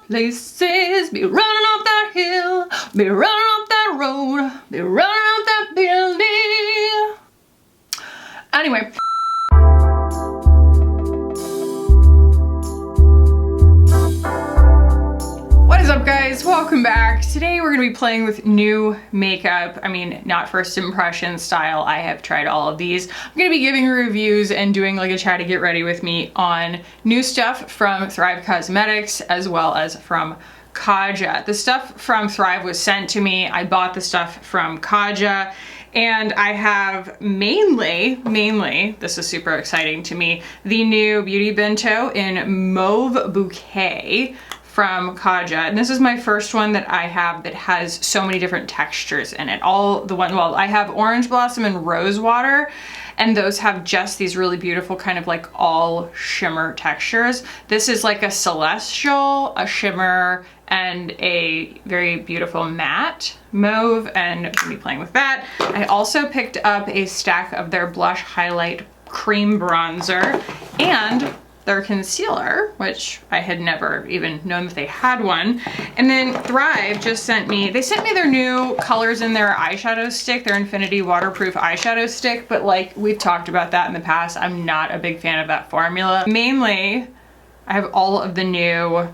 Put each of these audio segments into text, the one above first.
places, be running up that hill, be running up that road, be running up that building. Anyway. What is up, guys? Welcome back. Today we're gonna be playing with new makeup. I mean, not first impression style. I have tried all of these. I'm gonna be giving reviews and doing like a chat to get ready with me on new stuff from Thrive Causemetics as well as from Kaja. The stuff from Thrive was sent to me. I bought the stuff from Kaja. And I have mainly, this is super exciting to me, the new Beauty Bento in Mauve Bouquet from Kaja. And this is my first one that I have that has so many different textures in it. Well, I have Orange Blossom and Rose Water, and those have just these really beautiful kind of like all shimmer textures. This is like a celestial, a shimmer, and a very beautiful matte mauve, and I'm gonna be playing with that. I also picked up a stack of their blush highlight cream bronzer and their concealer, which I had never even known that they had one. And then Thrive just sent me their new colors in their eyeshadow stick, their Infinity Waterproof eyeshadow stick, but like we've talked about that in the past, I'm not a big fan of that formula. Mainly, I have all of the new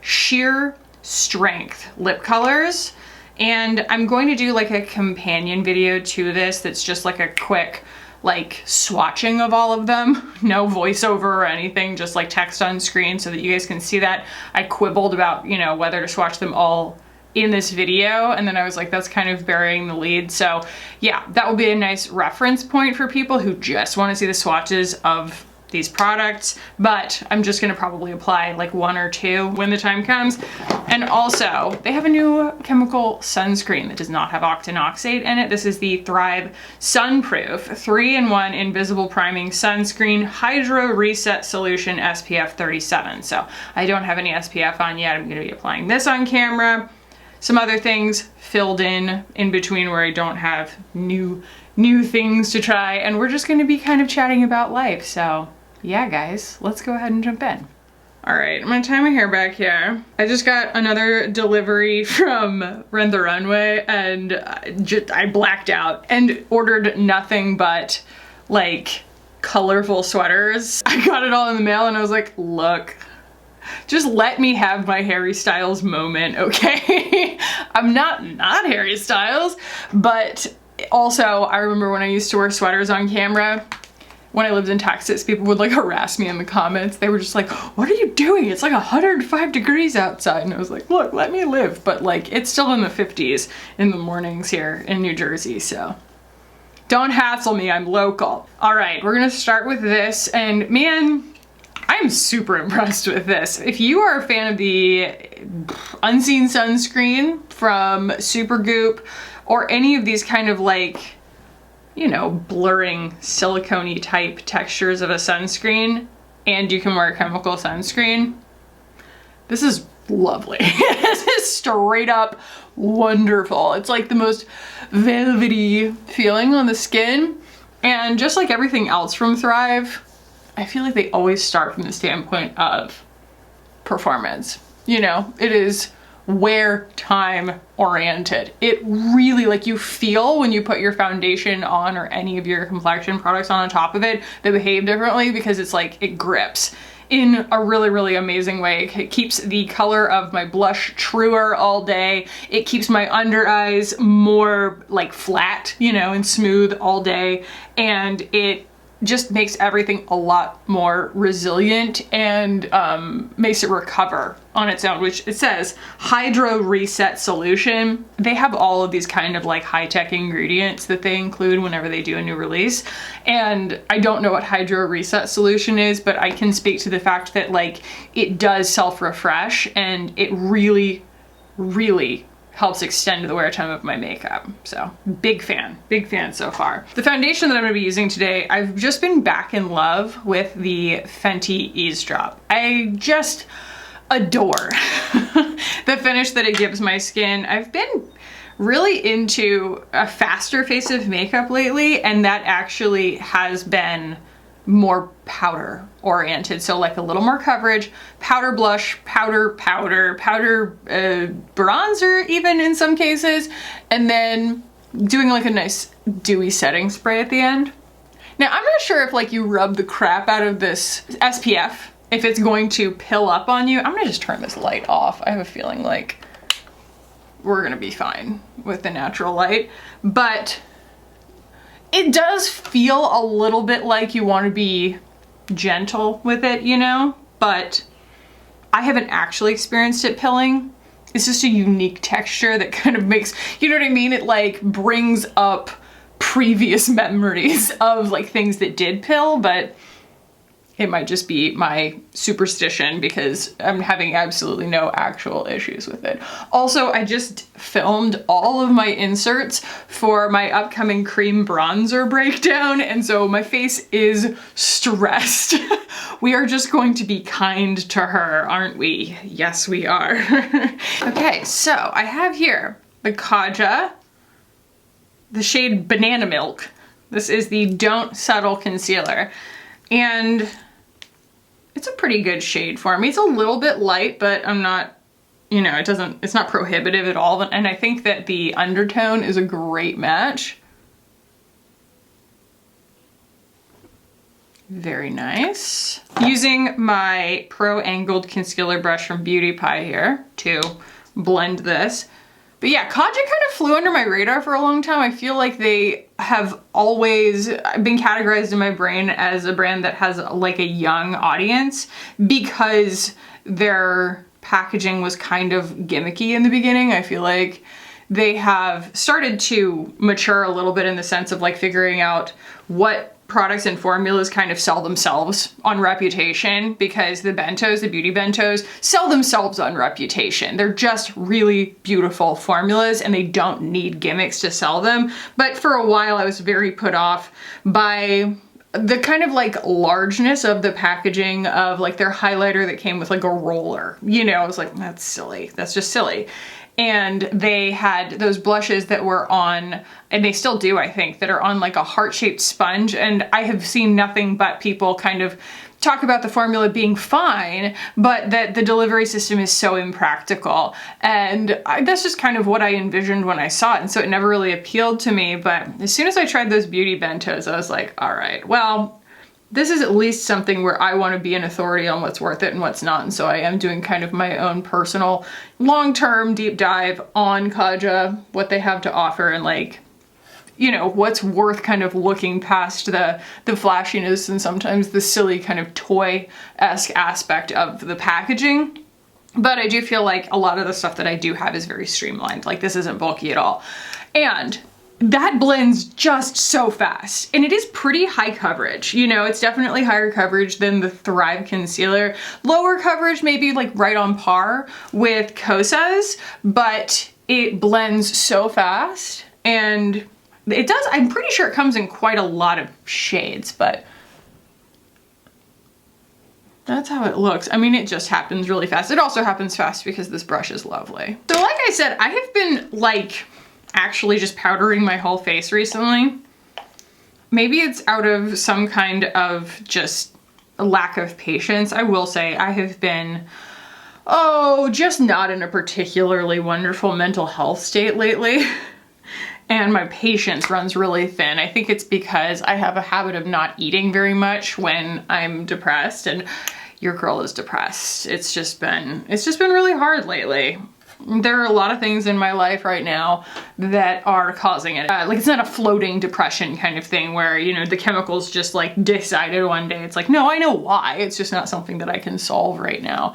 sheer strength lip colors, and I'm going to do like a companion video to this that's just like a quick like swatching of all of them. No voiceover or anything, just like text on screen so that you guys can see that. I quibbled about, you know, whether to swatch them all in this video, and then I was like, that's kind of burying the lead. So yeah, that will be a nice reference point for people who just want to see the swatches of these products, but I'm just gonna probably apply like one or two when the time comes. And also, they have a new chemical sunscreen that does not have octinoxate in it. This is the Thrive Sunproof 3-in-1 Invisible Priming Sunscreen Hydro Reset Solution SPF 37. So I don't have any SPF on yet. I'm gonna be applying this on camera. Some other things filled in between where I don't have new things to try, and we're just gonna be kind of chatting about life. So yeah, guys, let's go ahead and jump in. All right, I'm gonna tie my hair back here. I just got another delivery from Rent the Runway, and I blacked out and ordered nothing but like colorful sweaters. I got it all in the mail and I was like, look, just let me have my Harry Styles moment, okay? I'm not Harry Styles, but also I remember when I used to wear sweaters on camera, when I lived in Texas, people would like harass me in the comments. They were just like, what are you doing? It's like 105 degrees outside. And I was like, look, let me live. But like, it's still in the 50s in the mornings here in New Jersey, so don't hassle me, I'm local. All right, we're gonna start with this, and man, I'm super impressed with this. If you are a fan of the Unseen Sunscreen from Supergoop, or any of these kind of like, you know, blurring silicone-y type textures of a sunscreen, and you can wear a chemical sunscreen, this is lovely. This is straight up wonderful. It's like the most velvety feeling on the skin, and just like everything else from Thrive, I feel like they always start from the standpoint of performance. You know, it is wear time oriented. It really, like, you feel when you put your foundation on or any of your complexion products on top of it, they behave differently because it's like it grips in a really, really amazing way. It keeps the color of my blush truer all day. It keeps my under eyes more like flat, you know, and smooth all day. And it just makes everything a lot more resilient and makes it recover on its own, which it says Hydro Reset Solution. They have all of these kind of like high-tech ingredients that they include whenever they do a new release. And I don't know what Hydro Reset Solution is, but I can speak to the fact that like it does self-refresh, and it really, really helps extend the wear time of my makeup. So big fan so far. The foundation that I'm gonna be using today, I've just been back in love with the Fenty Eavesdrop. I just adore the finish that it gives my skin. I've been really into a faster face of makeup lately, and that actually has been more powder oriented. So like a little more coverage, powder blush, powder bronzer even in some cases, and then doing like a nice dewy setting spray at the end. Now I'm not sure if like you rub the crap out of this SPF, if it's going to pill up on you. I'm gonna just turn this light off. I have a feeling like we're gonna be fine with the natural light, but it does feel a little bit like you want to be gentle with it, you know, but I haven't actually experienced it pilling. It's just a unique texture that kind of makes, you know what I mean? It like brings up previous memories of like things that did pill, but it might just be my superstition because I'm having absolutely no actual issues with it. Also, I just filmed all of my inserts for my upcoming cream bronzer breakdown, and so my face is stressed. We are just going to be kind to her, aren't we? Yes, we are. Okay, so I have here the Kaja, the shade Banana Milk. This is the Don't Settle Concealer, and it's a pretty good shade for me. It's a little bit light, but I'm not, you know, it's not prohibitive at all. And I think that the undertone is a great match. Very nice. Using my Pro Angled Concealer brush from Beauty Pie here to blend this. But yeah, Kaja kind of flew under my radar for a long time. I feel like they have always been categorized in my brain as a brand that has like a young audience because their packaging was kind of gimmicky in the beginning. I feel like they have started to mature a little bit in the sense of like figuring out what products and formulas kind of sell themselves on reputation, because the bentos, the beauty bentos, sell themselves on reputation. They're just really beautiful formulas and they don't need gimmicks to sell them. But for a while I was very put off by the kind of like largeness of the packaging of like their highlighter that came with like a roller. You know, I was like, that's silly. That's just silly. And they had those blushes that were on, and they still do, I think, that are on like a heart-shaped sponge. And I have seen nothing but people kind of talk about the formula being fine, but that the delivery system is so impractical. And that's just kind of what I envisioned when I saw it. And so it never really appealed to me. But as soon as I tried those beauty bentos, I was like, all right, well, this is at least something where I want to be an authority on what's worth it and what's not. And so I am doing kind of my own personal long-term deep dive on Kaja, what they have to offer, and like, you know, what's worth kind of looking past the flashiness and sometimes the silly kind of toy-esque aspect of the packaging. But I do feel like a lot of the stuff that I do have is very streamlined. Like this isn't bulky at all. And that blends just so fast, and it is pretty high coverage. You know, it's definitely higher coverage than the Thrive concealer. Lower coverage, maybe like right on par with Kosas, but it blends so fast, and it does, I'm pretty sure it comes in quite a lot of shades, but that's how it looks. I mean, it just happens really fast. It also happens fast because this brush is lovely. So like I said, I have been like actually just powdering my whole face recently. Maybe it's out of some kind of just a lack of patience. I will say I have been, just not in a particularly wonderful mental health state lately. And my patience runs really thin. I think it's because I have a habit of not eating very much when I'm depressed, and your girl is depressed. It's just been really hard lately. There are a lot of things in my life right now that are causing it. Like it's not a floating depression kind of thing where, you know, the chemicals just like decided one day. It's like, no, I know why. It's just not something that I can solve right now.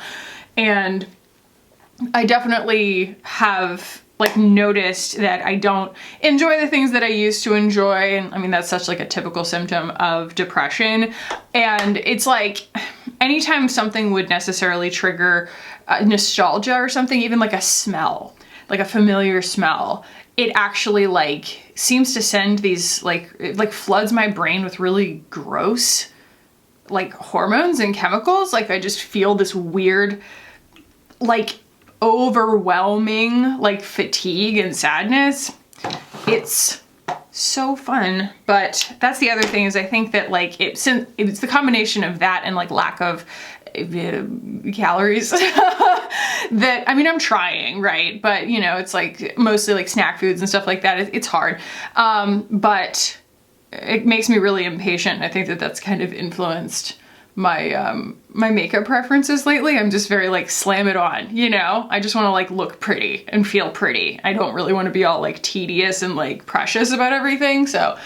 And I definitely have like noticed that I don't enjoy the things that I used to enjoy. And I mean, that's such like a typical symptom of depression. And it's like anytime something would necessarily trigger nostalgia or something, even like a smell, like a familiar smell, it actually like seems to send these it like floods my brain with really gross like hormones and chemicals. Like I just feel this weird like overwhelming like fatigue and sadness. It's so fun. But that's the other thing, is I think that like it's the combination of that and like lack of calories that, I mean, I'm trying, right? But you know, it's like mostly like snack foods and stuff like that. It's hard. But it makes me really impatient. I think that that's kind of influenced my my makeup preferences lately. I'm just very like slam it on, you know? I just want to like look pretty and feel pretty. I don't really want to be all like tedious and like precious about everything. So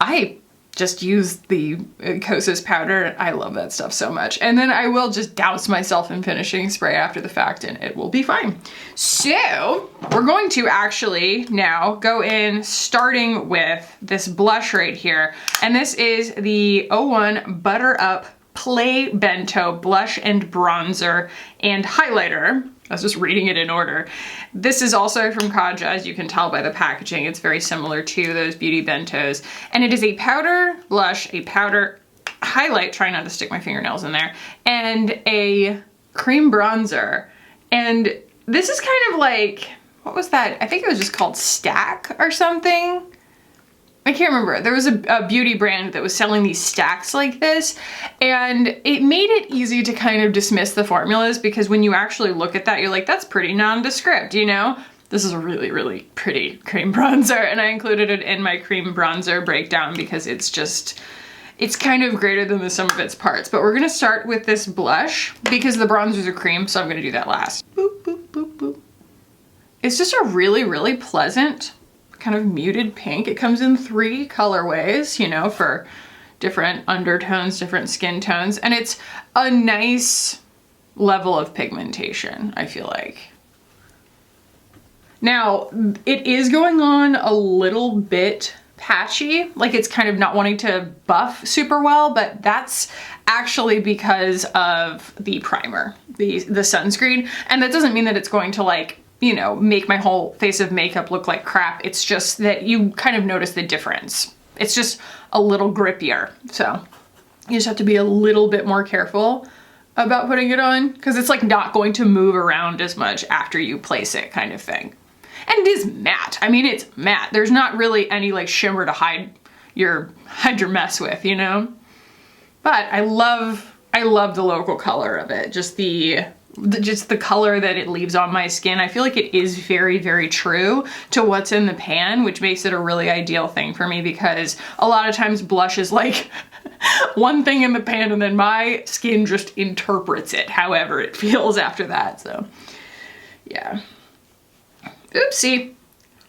I just use the Kosas powder. I love that stuff so much. And then I will just douse myself in finishing spray after the fact and it will be fine. So we're going to actually now go in starting with this blush right here. And this is the 01 Butter Up Play Bento Blush and Bronzer and Highlighter. I was just reading it in order. This is also from Kaja, as you can tell by the packaging. It's very similar to those beauty bentos. And it is a powder blush, a powder highlight, try not to stick my fingernails in there, and a cream bronzer. And this is kind of like, what was that? I think it was just called Stack or something. I can't remember. There was a beauty brand that was selling these stacks like this, and it made it easy to kind of dismiss the formulas, because when you actually look at that, you're like, that's pretty nondescript, you know? This is a really, really pretty cream bronzer, and I included it in my cream bronzer breakdown because it's just, it's kind of greater than the sum of its parts. But we're gonna start with this blush because the bronzers are cream, so I'm gonna do that last. Boop, boop, boop, boop. It's just a really, really pleasant kind of muted pink. It comes in 3 colorways, you know, for different undertones, different skin tones, and it's a nice level of pigmentation, I feel like. Now, it is going on a little bit patchy, like it's kind of not wanting to buff super well, but that's actually because of the primer, the sunscreen, and that doesn't mean that it's going to like, you know, make my whole face of makeup look like crap. It's just that you kind of notice the difference. It's just a little grippier. So you just have to be a little bit more careful about putting it on, because it's like not going to move around as much after you place it, kind of thing. And it is matte. I mean, it's matte. There's not really any like shimmer to hide your mess with, you know? But I love the local color of it. Just the color that it leaves on my skin. I feel like it is very, very true to what's in the pan, which makes it a really ideal thing for me, because a lot of times blush is like one thing in the pan and then my skin just interprets it however it feels after that. So yeah. Oopsie.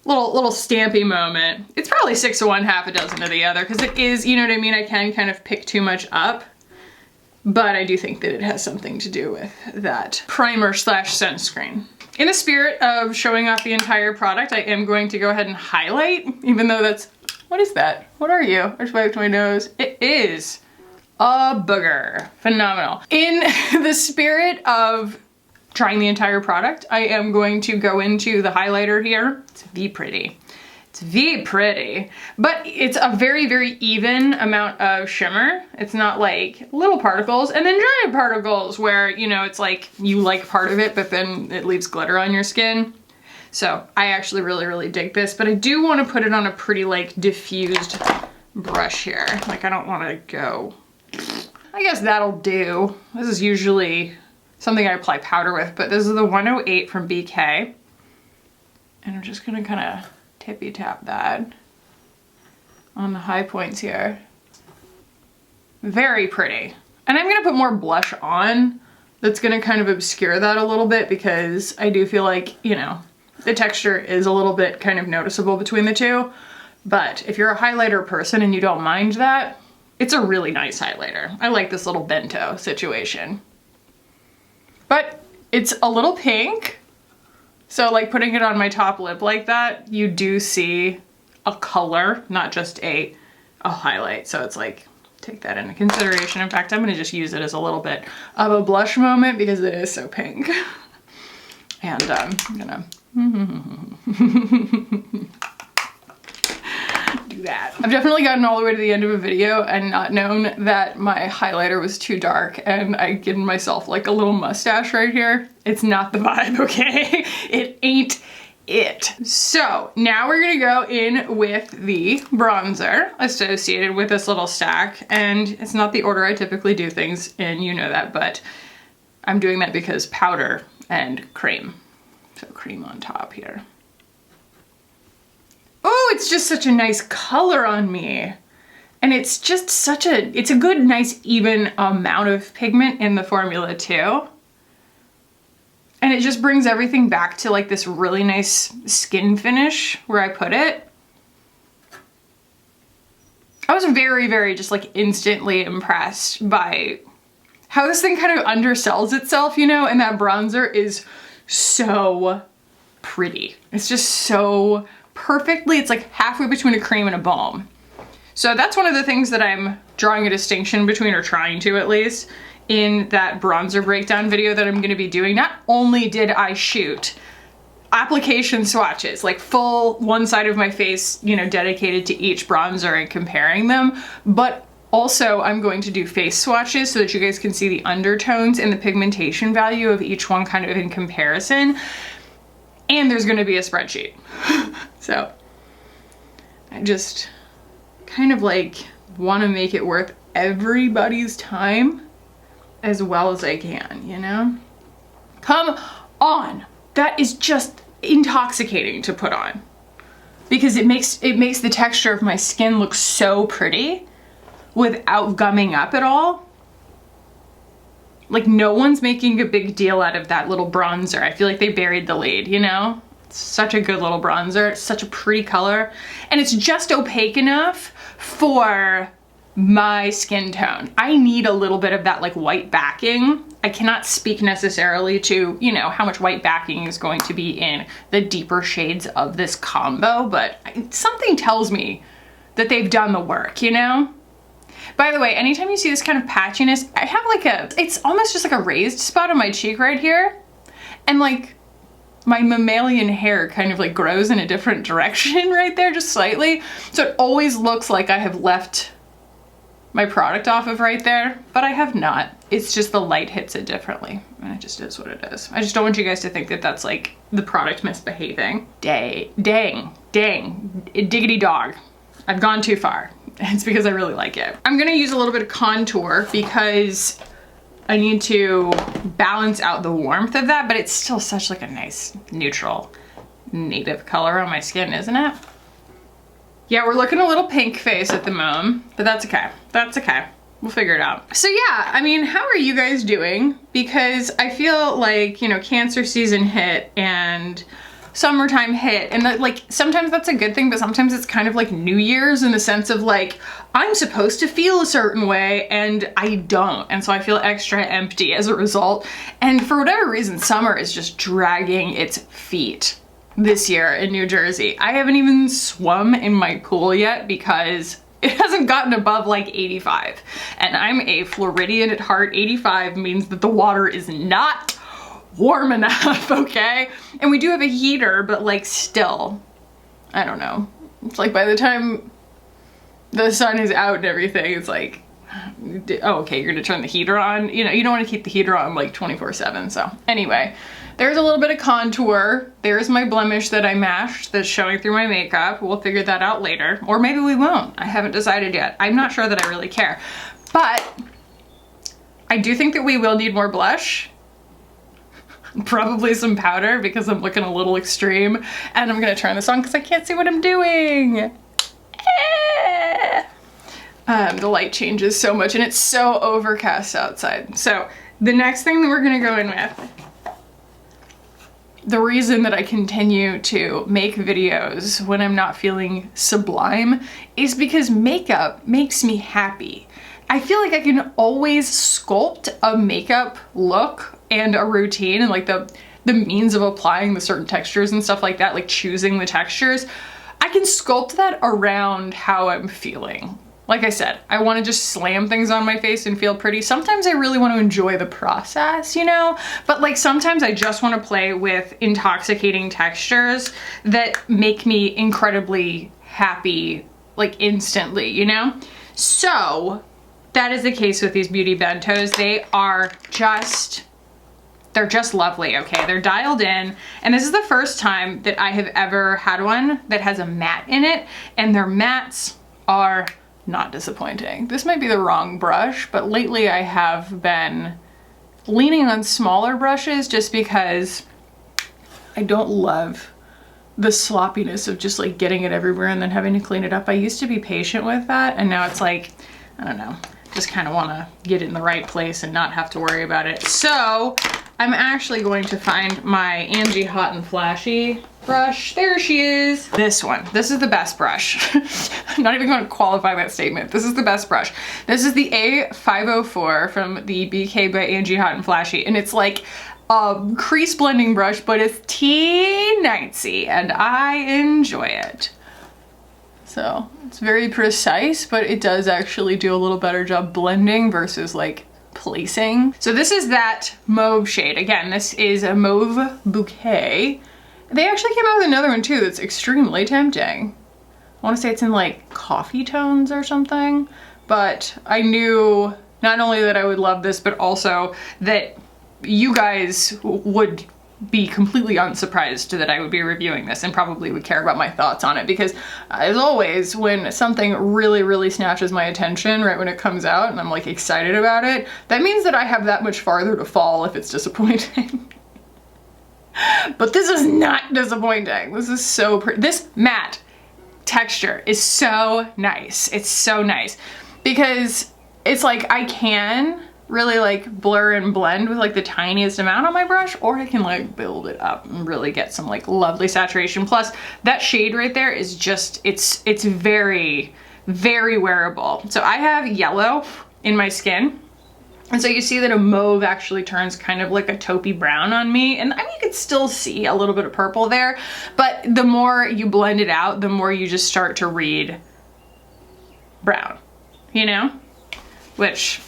Little stampy moment. It's probably 6 to 1, half a dozen to the other, because it is, you know what I mean? I can kind of pick too much up. But I do think that it has something to do with that primer / sunscreen. In the spirit of showing off the entire product, I am going to go ahead and highlight, even though that's, what is that? What are you? I just wiped my nose. It is a booger. Phenomenal. In the spirit of trying the entire product, I am going to go into the highlighter here. It's very pretty. It's very pretty, but it's a very, very even amount of shimmer. It's not like little particles and then giant particles where, you know, it's like you like part of it, but then it leaves glitter on your skin. So I actually really, really dig this, but I do want to put it on a pretty like diffused brush here. Like I don't want to go, I guess that'll do. This is usually something I apply powder with, but this is the 108 from BK. And I'm just gonna kind of tippy tap that on the high points here. Very pretty. And I'm gonna put more blush on that's gonna kind of obscure that a little bit, because I do feel like, you know, the texture is a little bit kind of noticeable between the two. But if you're a highlighter person and you don't mind that, it's a really nice highlighter. I like this little bento situation. But it's a little pink. So like putting it on my top lip like that, you do see a color, not just a highlight. So it's like, take that into consideration. In fact, I'm gonna just use it as a little bit of a blush moment because it is so pink. And I'm gonna do that. I've definitely gotten all the way to the end of a video and not known that my highlighter was too dark, and I've given myself like a little mustache right here. It's not the vibe, okay? It ain't it. So now we're gonna go in with the bronzer associated with this little stack. And it's not the order I typically do things in, you know that, but I'm doing that because powder and cream. So cream on top here. Oh, it's just such a nice color on me. And it's just such a, it's a good, nice, even amount of pigment in the formula too. And it just brings everything back to like this really nice skin finish where I put it. I was very, very just like instantly impressed by how this thing kind of undersells itself, you know, and that bronzer is so pretty. It's just so perfectly, it's like halfway between a cream and a balm. So that's one of the things that I'm drawing a distinction between, or trying to at least, in that bronzer breakdown video that I'm gonna be doing. Not only did I shoot application swatches, like full one side of my face, you know, dedicated to each bronzer and comparing them, but also I'm going to do face swatches so that you guys can see the undertones and the pigmentation value of each one kind of in comparison. And there's gonna be a spreadsheet. So I just kind of like wanna make it worth everybody's time as well as I can, you know? Come on, that is just intoxicating to put on because it makes the texture of my skin look so pretty without gumming up at all. Like no one's making a big deal out of that little bronzer. I feel like they buried the lead, you know? It's such a good little bronzer. It's such a pretty color. And it's just opaque enough for my skin tone. I need a little bit of that like white backing. I cannot speak necessarily to, you know, how much white backing is going to be in the deeper shades of this combo, but something tells me that they've done the work, you know? By the way, anytime you see this kind of patchiness, I have like it's almost just like a raised spot on my cheek right here. And like my mammalian hair kind of like grows in a different direction right there, just slightly. So it always looks like I have left my product off of right there, but I have not. It's just the light hits it differently, and it just is what it is. I just don't want you guys to think that that's like the product misbehaving. Dang, diggity dog. I've gone too far. It's because I really like it. I'm gonna use a little bit of contour because I need to balance out the warmth of that, but it's still such like a nice neutral native color on my skin, isn't it? Yeah, we're looking a little pink face at the moment, but that's okay. That's okay. We'll figure it out. So yeah, I mean, how are you guys doing? Because I feel like, you know, cancer season hit and summertime hit, and that, like, sometimes that's a good thing, but sometimes it's kind of like New Year's in the sense of like, I'm supposed to feel a certain way and I don't. And so I feel extra empty as a result. And for whatever reason, summer is just dragging its feet this year in New Jersey. I haven't even swum in my pool yet because it hasn't gotten above like 85. And I'm a Floridian at heart. 85 means that the water is not warm enough, okay? And we do have a heater, but like still, I don't know. It's like by the time the sun is out and everything, it's like, oh, okay, you're gonna turn the heater on. You know, you don't wanna keep the heater on like 24/7, so anyway. There's a little bit of contour. There's my blemish that I mashed that's showing through my makeup. We'll figure that out later. Or maybe we won't. I haven't decided yet. I'm not sure that I really care. But I do think that we will need more blush. Probably some powder because I'm looking a little extreme. And I'm gonna turn this on because I can't see what I'm doing. The light changes so much and it's so overcast outside. So the next thing that we're gonna go in with, the reason that I continue to make videos when I'm not feeling sublime is because makeup makes me happy. I feel like I can always sculpt a makeup look and a routine and like the means of applying the certain textures and stuff like that, like choosing the textures. I can sculpt that around how I'm feeling. Like I said, I want to just slam things on my face and feel pretty. Sometimes I really want to enjoy the process, you know? But like sometimes I just want to play with intoxicating textures that make me incredibly happy, like instantly, you know? So that is the case with these beauty bentos. They are just they're just lovely, okay? They're dialed in, and this is the first time that I have ever had one that has a matte in it, and their mattes are not disappointing. This might be the wrong brush, but lately I have been leaning on smaller brushes just because I don't love the sloppiness of just like getting it everywhere and then having to clean it up. I used to be patient with that, and now it's like, I don't know, just kind of want to get it in the right place and not have to worry about it. So I'm actually going to find my Angie Hot and Flashy brush. There she is. This one. This is the best brush. I'm not even going to qualify that statement. This is the best brush. This is the A504 from the BK by Angie Hot and Flashy, and it's like a crease blending brush, but it's teeny-nicey, and I enjoy it. So it's very precise, but it does actually do a little better job blending versus like placing. So this is that mauve shade. Again, this is a Mauve Bouquet. They actually came out with another one too that's extremely tempting. I want to say it's in like coffee tones or something, but I knew not only that I would love this, but also that you guys would be completely unsurprised that I would be reviewing this and probably would care about my thoughts on it, because as always, when something really snatches my attention right when it comes out and I'm like excited about it, that means that I have that much farther to fall if it's disappointing. But this is not disappointing. This is so pretty. This matte texture is so nice. It's so nice because it's like I can really like blur and blend with like the tiniest amount on my brush, or I can like build it up and really get some like lovely saturation. Plus that shade right there is just, it's very wearable. So I have yellow in my skin, and so you see that a mauve actually turns kind of like a taupey brown on me, and I mean you could still see a little bit of purple there, but the more you blend it out, the more you just start to read brown, you know, which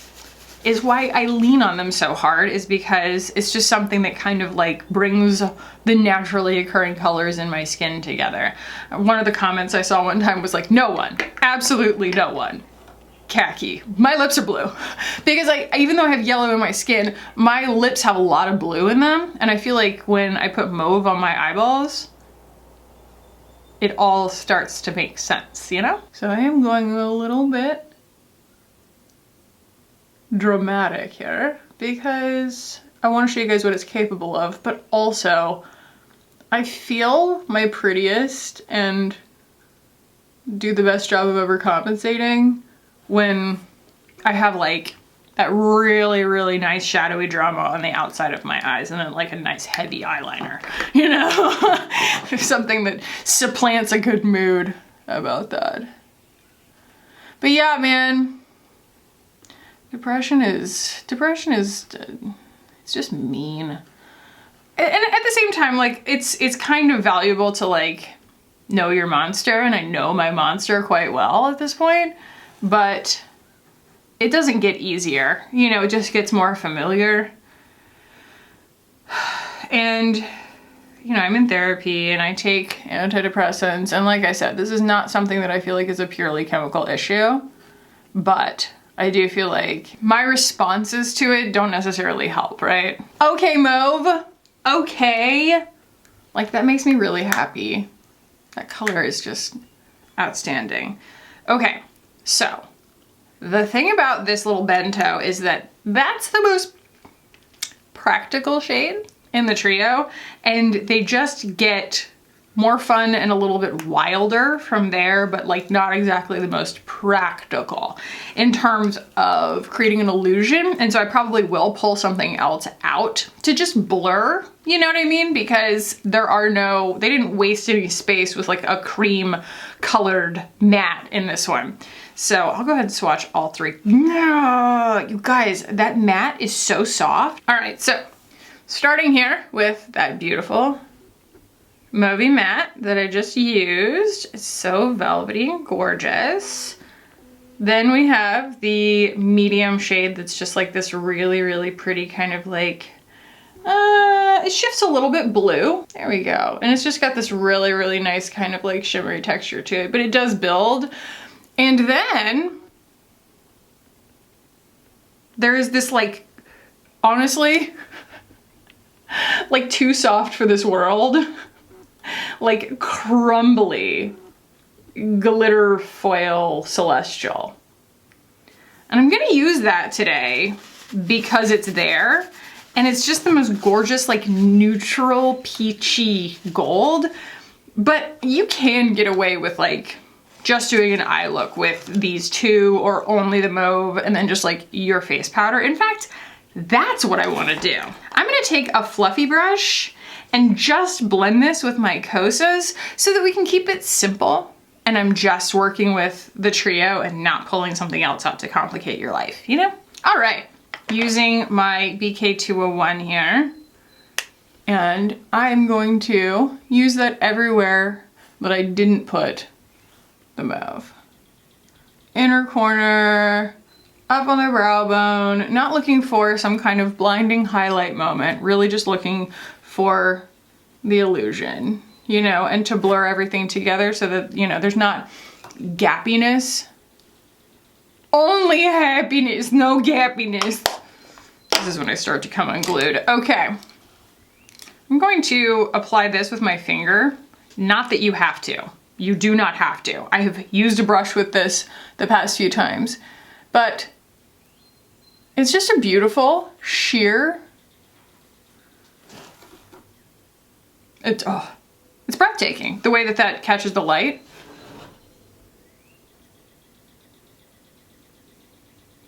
is why I lean on them so hard, is because it's just something that kind of like brings the naturally occurring colors in my skin together. One of the comments I saw one time was like, no one, absolutely no one, khaki. My lips are blue. Because even though I have yellow in my skin, my lips have a lot of blue in them, and I feel like when I put mauve on my eyeballs, it all starts to make sense, you know? So I am going a little bit dramatic here because I want to show you guys what it's capable of, but also I feel my prettiest and do the best job of overcompensating when I have like that really nice shadowy drama on the outside of my eyes and then like a nice heavy eyeliner, you know? There's something that supplants a good mood about that. But yeah, man, Depression is, it's just mean. And at the same time, like, it's kind of valuable to like know your monster, and I know my monster quite well at this point, but it doesn't get easier, you know, it just gets more familiar. And, you know, I'm in therapy and I take antidepressants, and like I said, this is not something that I feel like is a purely chemical issue, but I do feel like my responses to it don't necessarily help, right? Okay, mauve, okay. Like that makes me really happy. That color is just outstanding. Okay, so the thing about this little bento is that that's the most practical shade in the trio, and they just get more fun and a little bit wilder from there, but like not exactly the most practical in terms of creating an illusion. And so I probably will pull something else out to just blur, you know what I mean? Because they didn't waste any space with like a cream colored matte in this one. So I'll go ahead and swatch all three. No, you guys, that matte is so soft. All right, so starting here with that beautiful Mauve matte that I just used. It's so velvety and gorgeous. Then we have the medium shade that's just like this really pretty kind of like, it shifts a little bit blue. There we go. And it's just got this really nice kind of like shimmery texture to it, but it does build. And then there is this like, honestly, like too soft for this world. Like crumbly glitter foil celestial. And I'm gonna use that today because it's there. And it's just the most gorgeous, like neutral peachy gold. But you can get away with like just doing an eye look with these two or only the mauve and then just like your face powder. In fact, that's what I want to do. I'm gonna take a fluffy brush and just blend this with my Kosas so that we can keep it simple. And I'm just working with the trio and not pulling something else out to complicate your life, you know? All right. Using my BK201 here, and I'm going to use that everywhere that I didn't put the mauve. Inner corner, up on the brow bone, not looking for some kind of blinding highlight moment, really just looking for the illusion, you know, and to blur everything together so that, you know, there's not gappiness. Only happiness, no gappiness. This is when I start to come unglued. Okay. I'm going to apply this with my finger. Not that you have to. You do not have to. I have used a brush with this the past few times, but it's just a beautiful sheer. It's breathtaking. The way that that catches the light.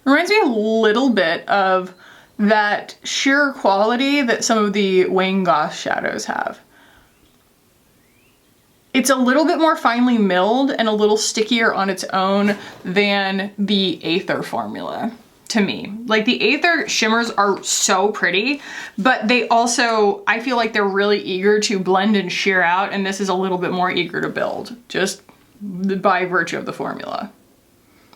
Reminds me a little bit of that sheer quality that some of the Wayne Goss shadows have. It's a little bit more finely milled and a little stickier on its own than the Aether formula, to me. Like the Aether shimmers are so pretty, but they also, I feel like they're really eager to blend and sheer out, and this is a little bit more eager to build, just by virtue of the formula.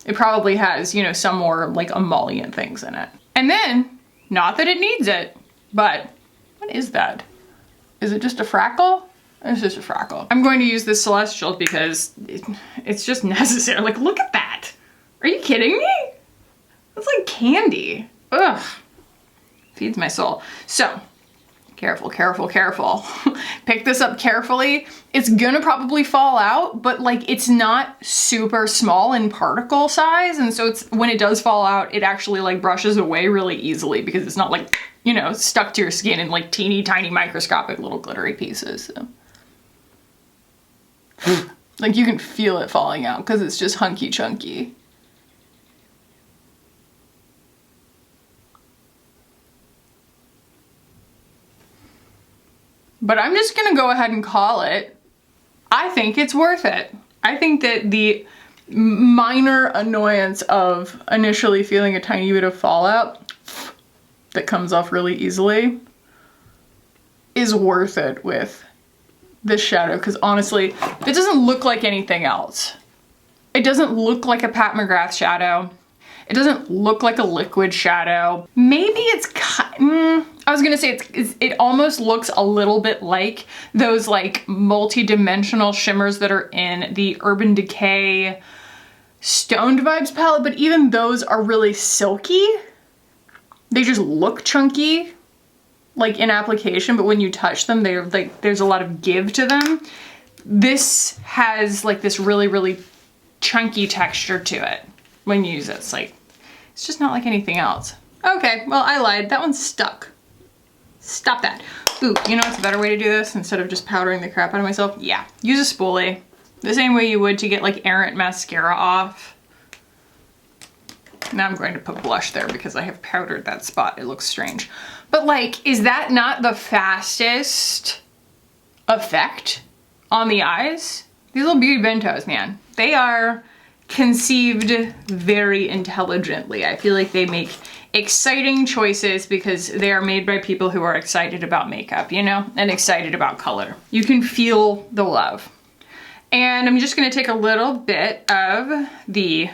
It probably has, you know, some more like emollient things in it. And then, not that it needs it, but what is that? Is it just a freckle? It's just a freckle. I'm going to use this celestial because it's just necessary. Like, look at that. Are you kidding me? That's like candy. Ugh. Feeds my soul. So, careful, careful, careful. Pick this up carefully. It's gonna probably fall out, but like it's not super small in particle size. And so it's, when it does fall out, it actually like brushes away really easily because it's not like, you know, stuck to your skin in like teeny tiny microscopic little glittery pieces. So. Like you can feel it falling out because it's just hunky chunky. But I'm just gonna go ahead and call it. I think it's worth it. I think that the minor annoyance of initially feeling a tiny bit of fallout that comes off really easily is worth it with this shadow, because honestly, it doesn't look like anything else. It doesn't look like a Pat McGrath shadow. It doesn't look like a liquid shadow. Maybe it's, I was gonna say it almost looks a little bit like those like multi-dimensional shimmers that are in the Urban Decay Stoned Vibes palette, but even those are really silky. They just look chunky, like in application, but when you touch them, they're like, there's a lot of give to them. This has like this really, really chunky texture to it. When you use it, it's like, it's just not like anything else. Okay, well, I lied. That one's stuck. Stop that. Ooh, you know what's a better way to do this instead of just powdering the crap out of myself? Yeah, use a spoolie. The same way you would to get like errant mascara off. Now I'm going to put blush there because I have powdered that spot. It looks strange. But like, is that not the fastest effect on the eyes? These little beauty bentos, man, they are conceived very intelligently. I feel like they make exciting choices because they are made by people who are excited about makeup, you know, and excited about color. You can feel the love. And I'm just gonna take a little bit of the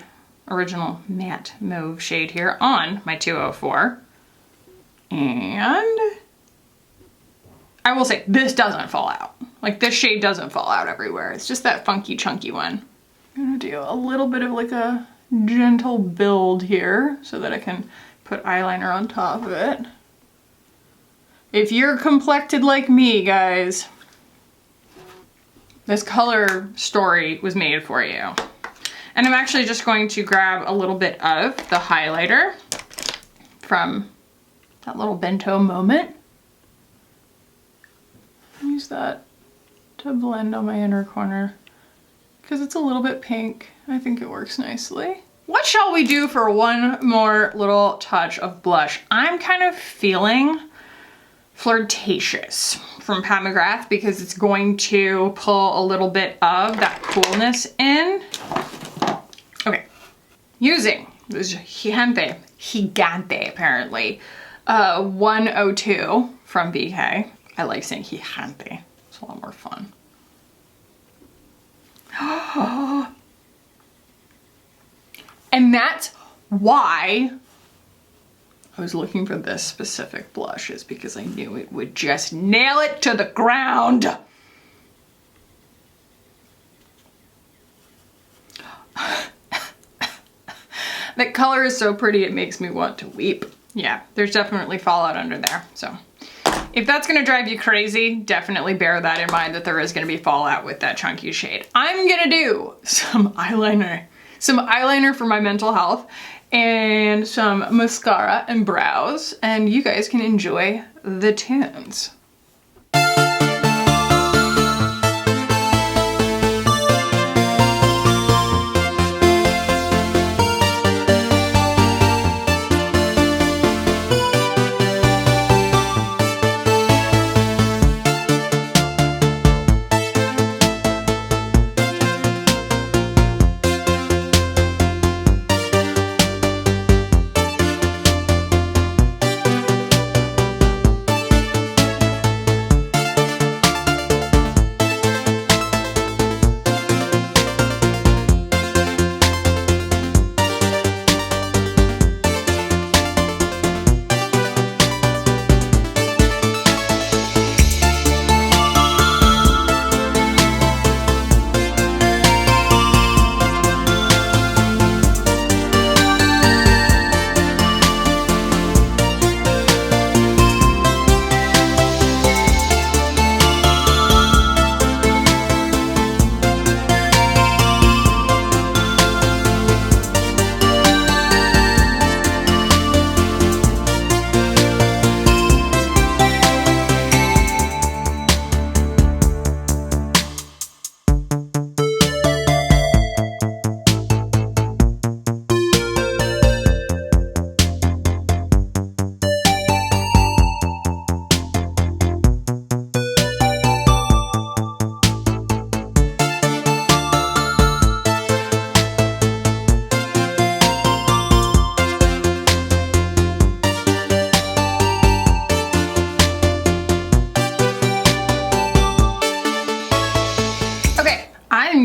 original matte mauve shade here on my 204. And I will say, this doesn't fall out. Like this shade doesn't fall out everywhere. It's just that funky, chunky one. I'm gonna do a little bit of like a gentle build here so that I can put eyeliner on top of it. If you're complected like me, guys, this color story was made for you. And I'm actually just going to grab a little bit of the highlighter from that little bento moment. Use that to blend on my inner corner because it's a little bit pink. I think it works nicely. What shall we do for one more little touch of blush? I'm kind of feeling Flirtatious from Pat McGrath because it's going to pull a little bit of that coolness in. Okay, using this Gigante apparently, 102 from BK. I like saying Gigante, it's a lot more fun. And that's why I was looking for this specific blush, is because I knew it would just nail it to the ground. That color is so pretty, it makes me want to weep. Yeah, there's definitely fallout under there. So if that's gonna drive you crazy, definitely bear that in mind, that there is gonna be fallout with that chunky shade. I'm gonna do some eyeliner for my mental health and some mascara and brows, and you guys can enjoy the tunes.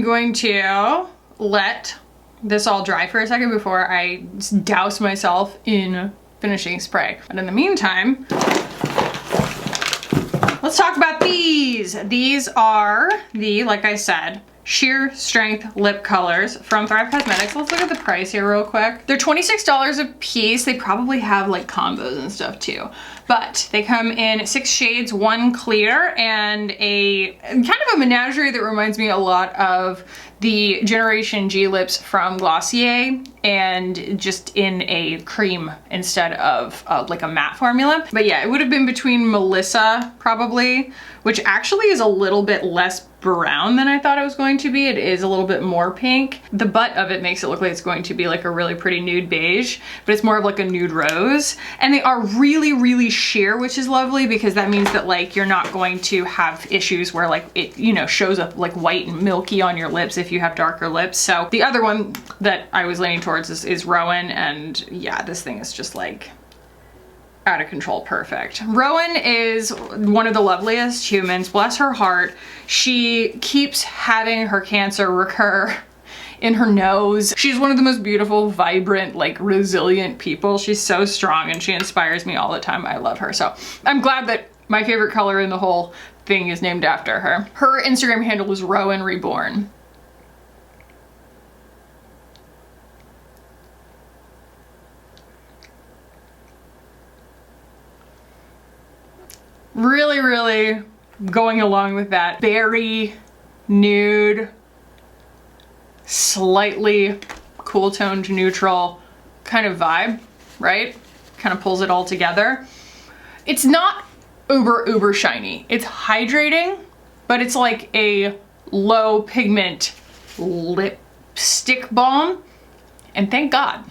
Going to let this all dry for a second before I douse myself in finishing spray. But in the meantime, let's talk about these. These are the, like I said, sheer strength lip colors from Thrive Causemetics. Let's look at the price here real quick. They're $26 a piece. They probably have like combos and stuff too, but they come in 6 shades, 1 clear, and a kind of a menagerie that reminds me a lot of the Generation G lips from Glossier, and just in a cream instead of like a matte formula. But yeah, it would have been between Melissa probably, which actually is a little bit less brown than I thought it was going to be. It is a little bit more pink. The butt of it makes it look like it's going to be like a really pretty nude beige, but it's more of like a nude rose. And they are really, really sheer, which is lovely because that means that like you're not going to have issues where like it, you know, shows up like white and milky on your lips if you have darker lips. So the other one that I was leaning towards is Rowan, and yeah, this thing is just like out of control perfect. Rowan is one of the loveliest humans, bless her heart. She keeps having her cancer recur in her nose. She's one of the most beautiful, vibrant, like resilient people. She's so strong and she inspires me all the time. I love her. So I'm glad that my favorite color in the whole thing is named after her. Her Instagram handle is Rowan Reborn. Really, really going along with that berry, nude, slightly cool toned neutral kind of vibe, right? Kind of pulls it all together. It's not uber shiny. It's hydrating, but it's like a low pigment lipstick balm. And thank God.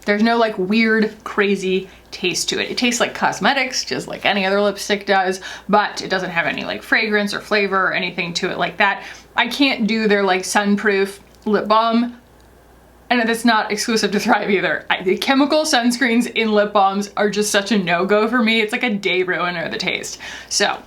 There's no like weird, crazy taste to it. It tastes like cosmetics, just like any other lipstick does, but it doesn't have any like fragrance or flavor or anything to it like that. I can't do their like sunproof lip balm, and that's not exclusive to Thrive either. The chemical sunscreens in lip balms are just such a no-go for me. It's like a day ruiner of the taste. So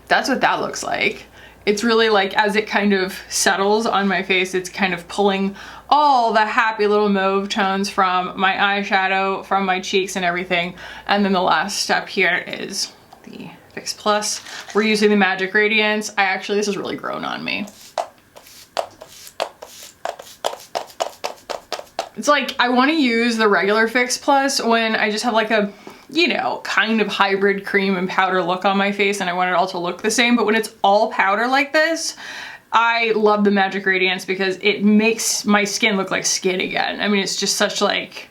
that's what that looks like. It's really like, as it kind of settles on my face, it's kind of pulling all the happy little mauve tones from my eyeshadow, from my cheeks and everything. And then the last step here is the Fix Plus. We're using the Magic Radiance. This has really grown on me. It's like, I want to use the regular Fix Plus when I just have like a, you know, kind of hybrid cream and powder look on my face and I want it all to look the same. But when it's all powder like this, I love the Magic Radiance because it makes my skin look like skin again. I mean, it's just such like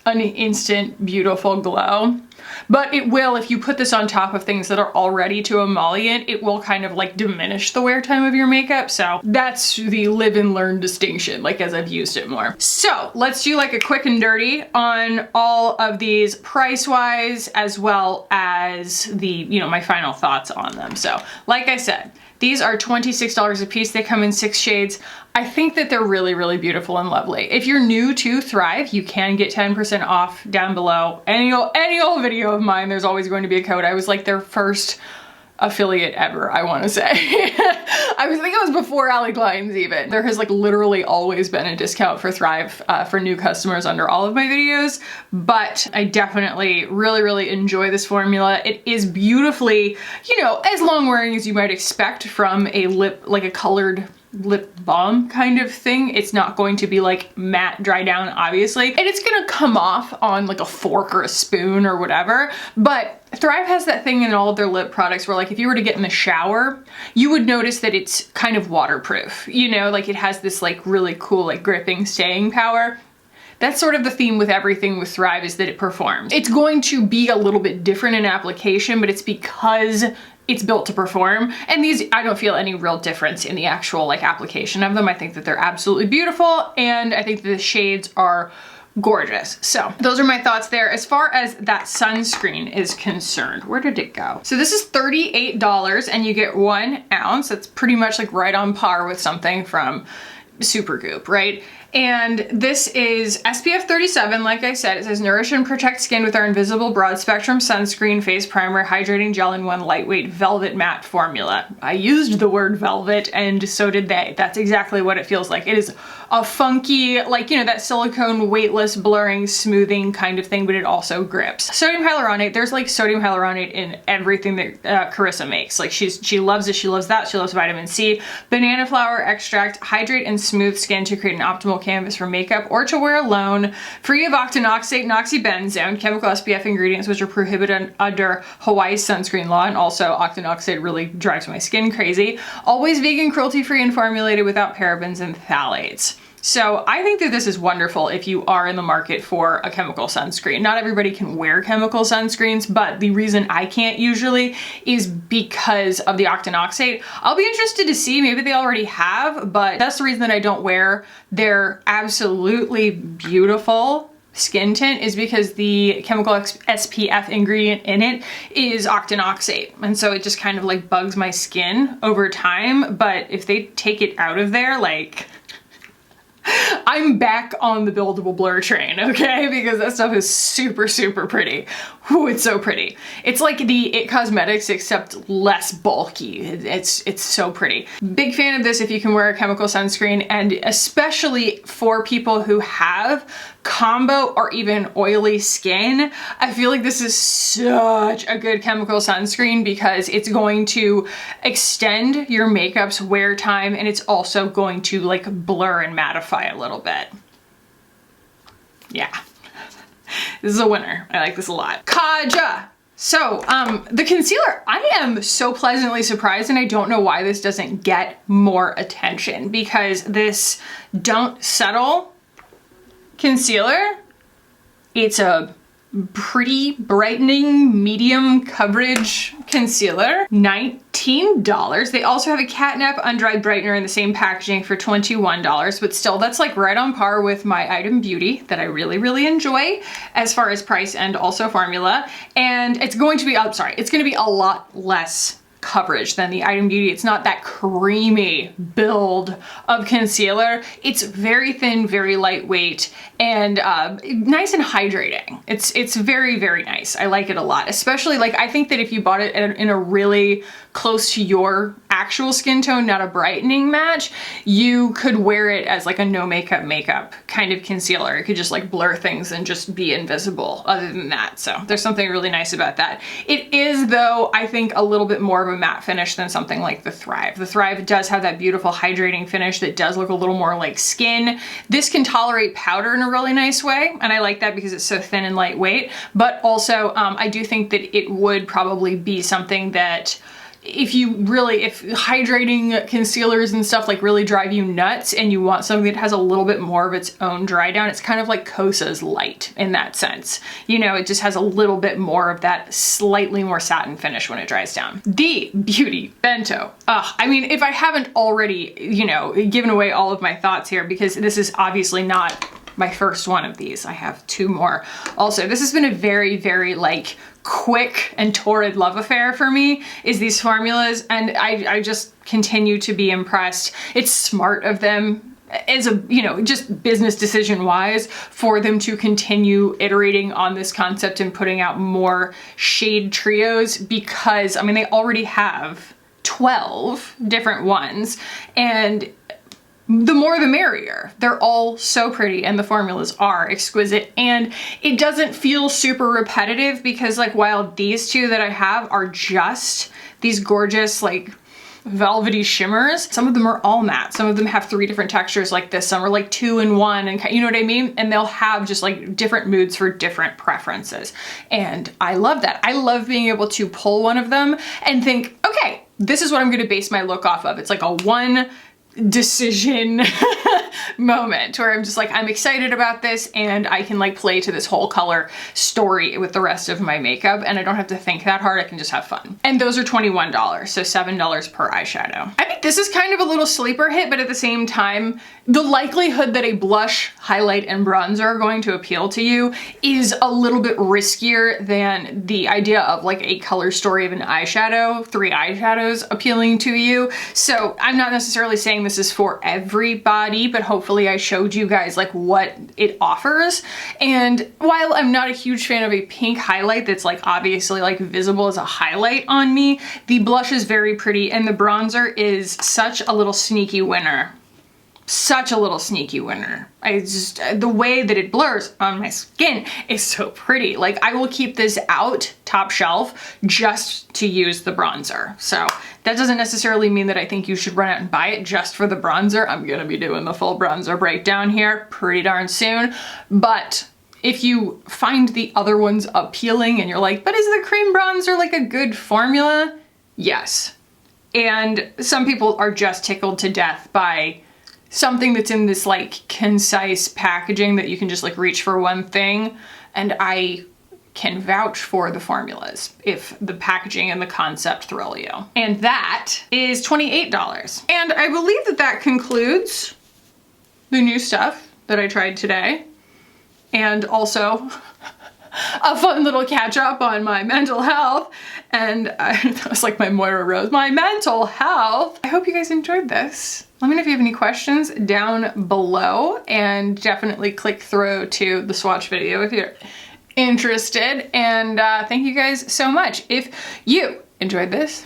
an instant beautiful glow. But it will, if you put this on top of things that are already too emollient, it will kind of like diminish the wear time of your makeup. So that's the live and learn distinction, like as I've used it more. So let's do like a quick and dirty on all of these price-wise, as well as the, you know, my final thoughts on them. So like I said, these are $26 a piece. They come in 6 shades. I think that they're really, really beautiful and lovely. If you're new to Thrive, you can get 10% off down below. Any old video of mine, there's always going to be a code. I was like their first affiliate ever, I want to say. I think it was before Allie Glines even. There has like literally always been a discount for Thrive for new customers under all of my videos, but I definitely really, really enjoy this formula. It is beautifully, you know, as long wearing as you might expect from a lip, like a colored lip balm kind of thing. It's not going to be like matte dry down, obviously, and it's gonna come off on like a fork or a spoon or whatever. But Thrive has that thing in all of their lip products where like if you were to get in the shower, you would notice that it's kind of waterproof, you know, like it has this like really cool like gripping staying power. That's sort of the theme with everything with Thrive, is that it performs. It's going to be a little bit different in application, but it's because it's built to perform. And these, I don't feel any real difference in the actual like application of them. I think that they're absolutely beautiful, and I think that the shades are gorgeous. So those are my thoughts there. As far as that sunscreen is concerned, where did it go? So this is $38 and you get 1 ounce. That's pretty much like right on par with something from Supergoop, right? And this is SPF 37, like I said. It says nourish and protect skin with our invisible broad spectrum sunscreen, face primer, hydrating gel in one lightweight velvet matte formula. I used the word velvet and so did they. That's exactly what it feels like. It is a funky, like, you know, that silicone weightless blurring smoothing kind of thing, but it also grips. Sodium hyaluronate, there's like sodium hyaluronate in everything that Carissa makes. Like she loves it, she loves that, she loves vitamin C. Banana flower extract, hydrate and smooth skin to create an optimal canvas for makeup or to wear alone. Free of octinoxate and oxybenzone, chemical SPF ingredients which are prohibited under Hawaii's sunscreen law, and also octinoxate really drives my skin crazy. Always vegan, cruelty-free, and formulated without parabens and phthalates. So I think that this is wonderful if you are in the market for a chemical sunscreen. Not everybody can wear chemical sunscreens, but the reason I can't usually is because of the octinoxate. I'll be interested to see, maybe they already have, but that's the reason that I don't wear their absolutely beautiful skin tint, is because the chemical SPF ingredient in it is octinoxate. And so it just kind of like bugs my skin over time. But if they take it out of there, like, I'm back on the buildable blur train, okay? Because that stuff is super, super pretty. Ooh, it's so pretty. It's like the It Cosmetics, except less bulky. It's so pretty. Big fan of this if you can wear a chemical sunscreen, and especially for people who have combo or even oily skin. I feel like this is such a good chemical sunscreen because it's going to extend your makeup's wear time, and it's also going to like blur and mattify a little bit. Yeah. This is a winner. I like this a lot. Kaja So, the concealer, I am so pleasantly surprised, and I don't know why this doesn't get more attention, because this Don't Settle concealer, it's a pretty brightening medium coverage concealer, $19. They also have a catnap undried brightener in the same packaging for $21, but still that's like right on par with my Item Beauty that I really, really enjoy as far as price and also formula. And it's going to be, I'm sorry, it's going to be a lot less coverage than the Item Beauty. It's not that creamy build of concealer. It's very thin, very lightweight, and nice and hydrating. It's very, very nice. I like it a lot, especially like I think that if you bought it in a really close to your actual skin tone, not a brightening match, you could wear it as like a no makeup kind of concealer. It could just like blur things and just be invisible other than that. So there's something really nice about that. It is though, I think, a little bit more of a matte finish than something like the Thrive. The Thrive does have that beautiful hydrating finish that does look a little more like skin. This can tolerate powder in a really nice way, and I like that because it's so thin and lightweight, but also I do think that it would probably be something that if hydrating concealers and stuff like really drive you nuts and you want something that has a little bit more of its own dry down, it's kind of like Kosa's Light in that sense. You know, it just has a little bit more of that slightly more satin finish when it dries down. The Beauty Bento. I mean, if I haven't already, you know, given away all of my thoughts here, because this is obviously not my first one of these. I have two more. Also, this has been a very, very like quick and torrid love affair for me, is these formulas, and I just continue to be impressed. It's smart of them as a, you know, just business decision wise for them to continue iterating on this concept and putting out more shade trios, because I mean, they already have 12 different ones, and the more the merrier. They're all so pretty and the formulas are exquisite, and it doesn't feel super repetitive, because like while these two that I have are just these gorgeous like velvety shimmers, some of them are all matte. Some of them have 3 different textures like this. Some are like 2 in 1, and you know what I mean? And they'll have just like different moods for different preferences. And I love that. I love being able to pull one of them and think, okay, this is what I'm gonna base my look off of. It's like a one decision moment where I'm just like, I'm excited about this and I can like play to this whole color story with the rest of my makeup, and I don't have to think that hard. I can just have fun. And those are $21, so $7 per eyeshadow. I think this is kind of a little sleeper hit, but at the same time, the likelihood that a blush, highlight, and bronzer are going to appeal to you is a little bit riskier than the idea of like a color story of an eyeshadow, 3 eyeshadows appealing to you. So I'm not necessarily saying this is for everybody, but hopefully I showed you guys like what it offers. And while I'm not a huge fan of a pink highlight that's like obviously like visible as a highlight on me, the blush is very pretty, and the bronzer is such a little sneaky winner. Such a little sneaky winner. I just, the way that it blurs on my skin is so pretty. Like, I will keep this out top shelf just to use the bronzer. So that doesn't necessarily mean that I think you should run out and buy it just for the bronzer. I'm gonna be doing the full bronzer breakdown here pretty darn soon. But if you find the other ones appealing and you're like, but is the cream bronzer like a good formula? Yes. And some people are just tickled to death by something that's in this like concise packaging that you can just like reach for one thing. And I can vouch for the formulas if the packaging and the concept thrill you. And that is $28. And I believe that that concludes the new stuff that I tried today. And also a fun little catch up on my mental health. And that was like my Moira Rose, my mental health. I hope you guys enjoyed this. Let me know if you have any questions down below, and definitely click through to the swatch video if you're interested. And thank you guys so much. If you enjoyed this,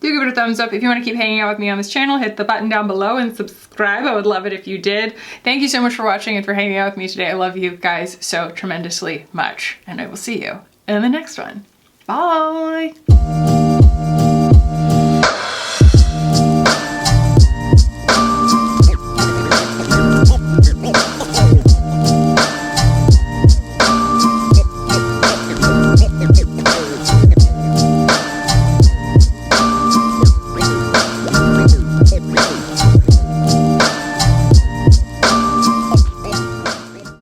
do give it a thumbs up. If you want to keep hanging out with me on this channel, hit the button down below and subscribe. I would love it if you did. Thank you so much for watching and for hanging out with me today. I love you guys so tremendously much, and I will see you in the next one. Bye.